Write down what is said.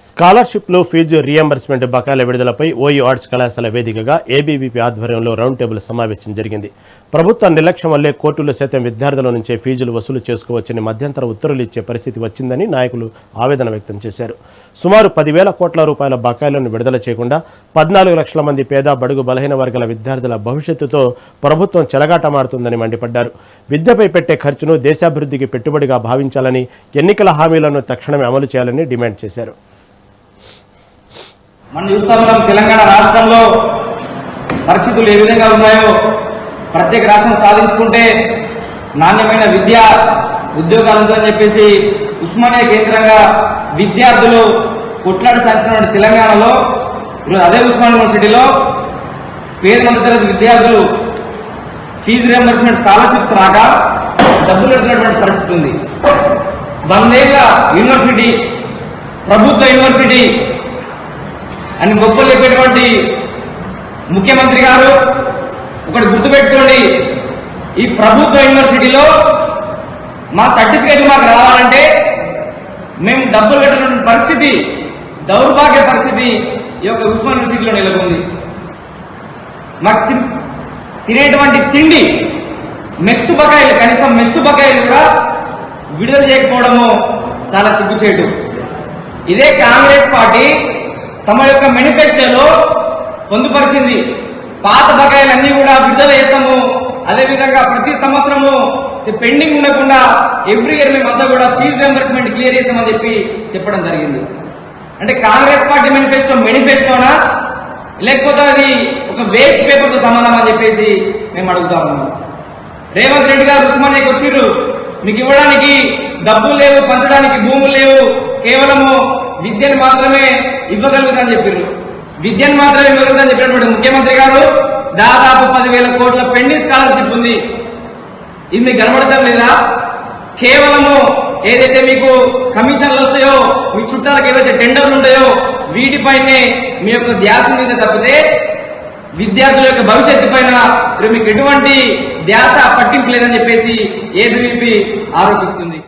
స్కాలర్షిప్లు fee reimbursement బకాయిల విడుదలపై OU arts కళాశాల వేదికగా ఏబీవీపీ ఆధ్వర్యంలో రౌండ్ టేబుల్ సమావేశం జరిగింది. ప్రభుత్వ నిర్లక్ష్యం వల్లే కోర్టులు సైతం విద్యార్థుల నుంచే ఫీజులు వసూలు చేసుకోవచ్చని మధ్యంతర ఉత్తర్వులు ఇచ్చే పరిస్థితి వచ్చిందని నాయకులు ఆవేదన వ్యక్తం చేశారు. సుమారు 10,000 కోట్ల రూపాయల బకాయిలను విడుదల చేయకుండా 14 లక్షల మంది పేద బడుగు బలహీన వర్గాల విద్యార్థుల భవిష్యత్తుతో ప్రభుత్వం చెలగాటమాడుతుందని మండిపడ్డారు. విద్యపై పెట్టే ఖర్చును దేశాభివృద్ధికి పెట్టుబడిగా భావించాలని, ఎన్నికల హామీలను తక్షణమే అమలు చేయాలని డిమాండ్ చేశారు. మనం చూస్తున్నాం తెలంగాణ రాష్ట్రంలో పరిస్థితులు ఏ విధంగా ఉన్నాయో. ప్రత్యేక రాష్ట్రం సాధించుకుంటే నాణ్యమైన విద్య ఉద్యోగాలు అని చెప్పేసి ఉస్మానియా కేంద్రంగా విద్యార్థులు కొట్లాడి సాధించిన తెలంగాణలో ఈరోజు అదే ఉస్మానియా యూనివర్సిటీలో పేద మధ్యతరగతి విద్యార్థులు ఫీజు రియంబర్స్మెంట్ స్కాలర్షిప్స్ రాక డబ్బులు పెడుతున్నటువంటి పరిస్థితి ఉంది. 100 ఏళ్ల యూనివర్సిటీ, ప్రభుత్వ యూనివర్సిటీ అని గొప్పలు చెప్పేటువంటి ముఖ్యమంత్రి గారు ఒకటి గుర్తుపెట్టుకోండి, ఈ ప్రభుత్వ యూనివర్సిటీలో మా సర్టిఫికేట్ మాకు రావాలంటే మేము డబ్బులు పెట్టిన పరిస్థితి, దౌర్భాగ్య పరిస్థితి ఈ యొక్క ఉస్మాన్ యూనివర్సిటీలో నెలకొంది. మాకు తినేటువంటి తిండి మెస్సు బకాయిలు, కనీసం మెస్సు బకాయిలు కూడా విడుదల చేయకపోవడము చాలా సిగ్గుచేటు. ఇదే కాంగ్రెస్ పార్టీ తమ యొక్క మేనిఫెస్టోలో పొందుపరిచింది. పాత బకాయిలన్నీ కూడా విడుదల చేస్తాము, అదేవిధంగా ప్రతి సంవత్సరము పెండింగ్ ఉండకుండా ఎవ్రీ ఇయర్ మేమంతా కూడా ఫీజు రియంబర్స్మెంట్ క్లియర్ చేస్తామని చెప్పడం జరిగింది. అంటే కాంగ్రెస్ పార్టీ మేనిఫెస్టోనా లేకపోతే అది ఒక వేస్ట్ పేపర్తో సమానం అని చెప్పేసి మేము అడుగుతా ఉన్నాం. రేవంత్ రెడ్డి గారు ఉస్మానియాకి వచ్చిర్రు, మీకు ఇవ్వడానికి డబ్బులు లేవు, పంచడానికి భూములు లేవు, కేవలము విద్యను మాత్రమే ఇవ్వగలుగుతామని చెప్పారు. విద్యను మాత్రమే ఇవ్వగలుగుతామని చెప్పినటువంటి ముఖ్యమంత్రి గారు దాదాపు 10,000 కోట్ల పెండింగ్ స్కాలర్షిప్ ఉంది. ఇది మీకు కనబడటం లేదా? కేవలము ఏదైతే మీకు కమిషన్లు వస్తాయో, మీ చుట్టాలకు ఏవైతే టెండర్లు ఉంటాయో వీటిపైనే మీ యొక్క ధ్యాస మీద తప్పితే విద్యార్థుల యొక్క భవిష్యత్తు పైన మీకు ఎటువంటి ధ్యాస పట్టింపు లేదని చెప్పేసి ఏబీవీపీ ఆరోపిస్తుంది.